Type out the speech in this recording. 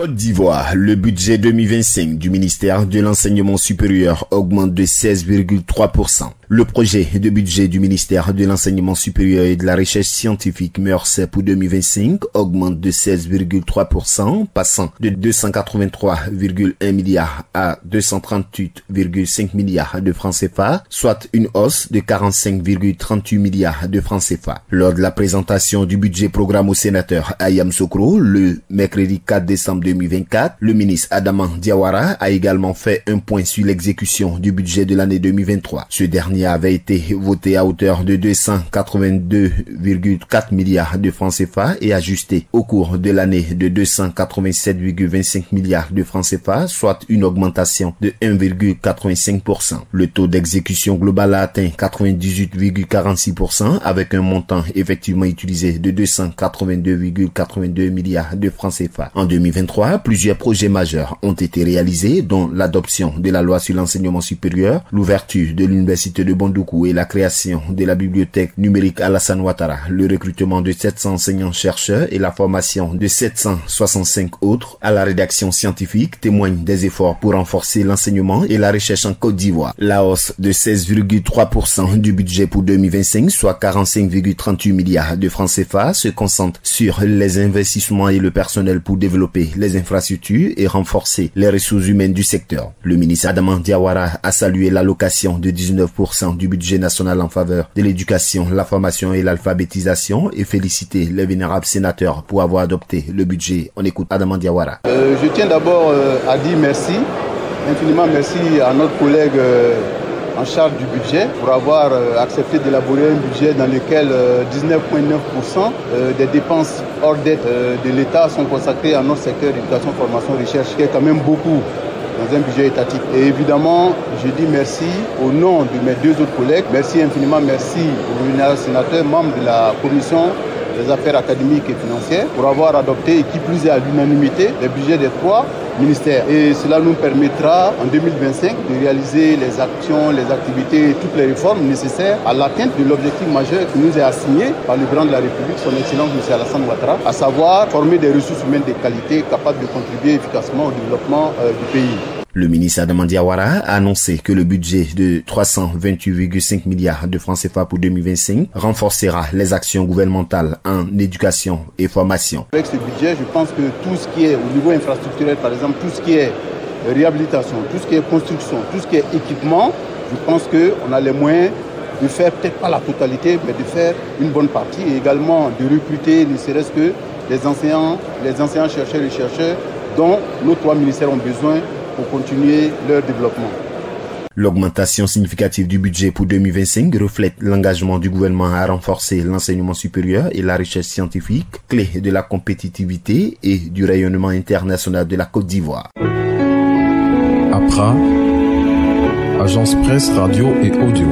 Côte d'Ivoire, le budget 2025 du ministère de l'Enseignement supérieur augmente de 16,3%. Le projet de budget du ministère de l'Enseignement supérieur et de la Recherche scientifique MERS pour 2025 augmente de 16,3%, passant de 283,1 milliards à 238,5 milliards de francs CFA, soit une hausse de 45,38 milliards de francs CFA. Lors de la présentation du budget programme au sénateur Ayam Sokro, le mercredi 4 décembre 2024, le ministre Adama Diawara a également fait un point sur l'exécution du budget de l'année 2023. Ce dernier avait été voté à hauteur de 282,4 milliards de francs CFA et ajusté au cours de l'année de 287,25 milliards de francs CFA, soit une augmentation de 1,85%. Le taux d'exécution global a atteint 98,46% avec un montant effectivement utilisé de 282,82 milliards de francs CFA. En 2023, plusieurs projets majeurs ont été réalisés, dont l'adoption de la loi sur l'enseignement supérieur, l'ouverture de l'université de Bondoukou et la création de la bibliothèque numérique Alassane Ouattara, le recrutement de 700 enseignants-chercheurs et la formation de 765 autres à la rédaction scientifique témoignent des efforts pour renforcer l'enseignement et la recherche en Côte d'Ivoire. La hausse de 16,3% du budget pour 2025, soit 45,38 milliards de francs CFA, se concentre sur les investissements et le personnel pour développer les infrastructures et renforcer les ressources humaines du secteur. Le ministre Adama Diawara a salué l'allocation de 19% du budget national en faveur de l'éducation, la formation et l'alphabétisation et félicité les vénérables sénateurs pour avoir adopté le budget. On écoute Adama Diawara. Je tiens d'abord à dire merci, infiniment merci à notre collègue en charge du budget pour avoir accepté d'élaborer un budget dans lequel 19,9% des dépenses hors dette de l'État sont consacrées à notre secteur d'éducation, formation, recherche, qui est quand même beaucoup dans un budget étatique. Et évidemment, je dis merci au nom de mes deux autres collègues. Merci infiniment, merci au vénérable sénateur, membre de la commission des affaires académiques et financières, pour avoir adopté, et qui plus est à l'unanimité, les budgets des trois ministères. Et cela nous permettra en 2025 de réaliser les actions, les activités et toutes les réformes nécessaires à l'atteinte de l'objectif majeur qui nous est assigné par le président de la République, son Excellence M. Alassane Ouattara, à savoir former des ressources humaines de qualité capables de contribuer efficacement au développement du pays. Le ministre Adama Diawara a annoncé que le budget de 328,5 milliards de francs CFA pour 2025 renforcera les actions gouvernementales en éducation et formation. Avec ce budget, je pense que tout ce qui est au niveau infrastructurel, par exemple, tout ce qui est réhabilitation, tout ce qui est construction, tout ce qui est équipement, je pense qu'on a les moyens de faire peut-être pas la totalité, mais de faire une bonne partie et également de recruter, ne serait-ce que les enseignants, chercheurs et chercheurs dont nos trois ministères ont besoin pour continuer leur développement. L'augmentation significative du budget pour 2025 reflète l'engagement du gouvernement à renforcer l'enseignement supérieur et la recherche scientifique, clé de la compétitivité et du rayonnement international de la Côte d'Ivoire. APRA, Agence Presse, Radio et Audio.